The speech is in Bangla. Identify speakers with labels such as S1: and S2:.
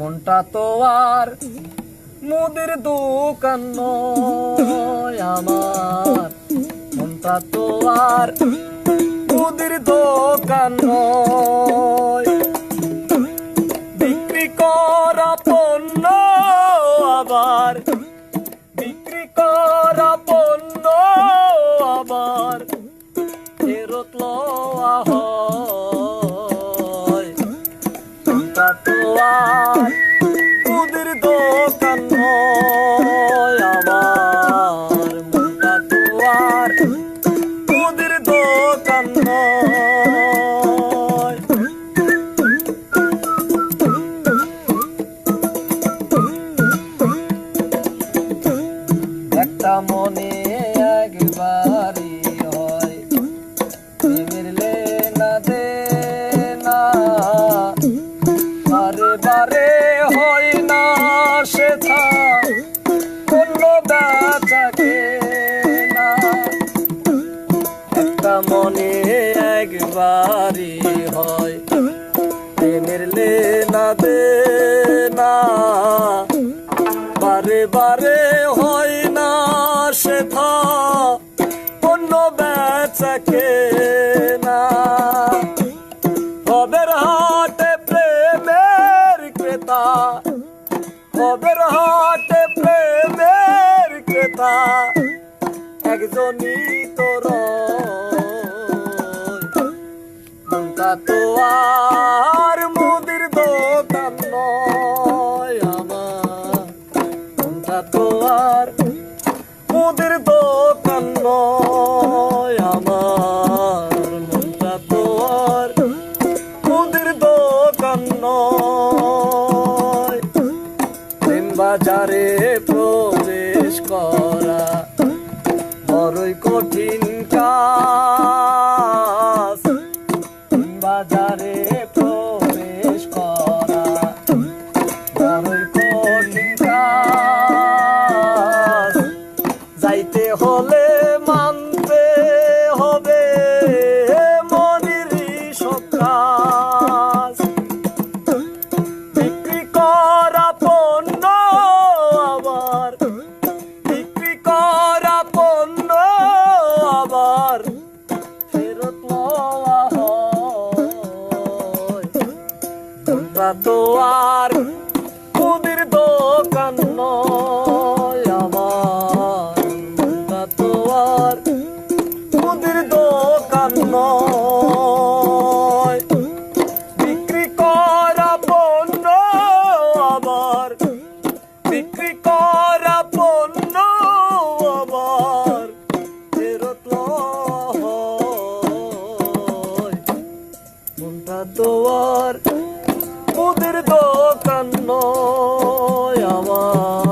S1: মনটা তো আর মুদির দোকান নয় আমার, মনটা তো আর মুদির দোকান নয়। বিক্রি করা পণ্য আবার, বিক্রি করা পণ্য আবার ফেরত লওয়া হয়। মনটা তো আর মুদির দোকান নয় আমার, মনটা তো আর মুদির দোকান নয়। একটা মনে একবারই হয়, প্রেমের লেনা দেনা বারে বারে হয় না সেথা কোনো বেচা কেনা। একটা মনে একবারই হয়, প্রেমের লেনা দেনা বারে বারে হয় না সেথা কোনো বেচা কেনা। ভবের হাটে প্রেমের ক্রেতা, ভবের হাটে প্রেমের ক্রেতা একজনই তো রয়। মনটা তো আর মুদির দোকান নয় আমার, মনটা তো আর মুদির দোকান নয় আমার, মনটা তো আর মুদির দোকান নয়। প্রেম বাজারে প্রবেশ করা বড়ই কঠিন কাজ, প্রেম বাজারে প্রবেশ করা বড়ই কঠিন কাজ। যাইতে হলে মানতে হবে মনেরই সব কাজ। বিক্রি করা পণ্য আবার, বিক্রি করা পণ্য আবার ফেরত লওয়া হয়। মনটা তো আর মুদির দোকান নয় আমার, মনটা তো আর মুদির দোকান নয়। বিক্রি করা পণ্য আবার, বিক্রি করা পণ্য আবার ফেরত লওয়া হয়। মনটা তো আর মুদির দোকান নয় আমার।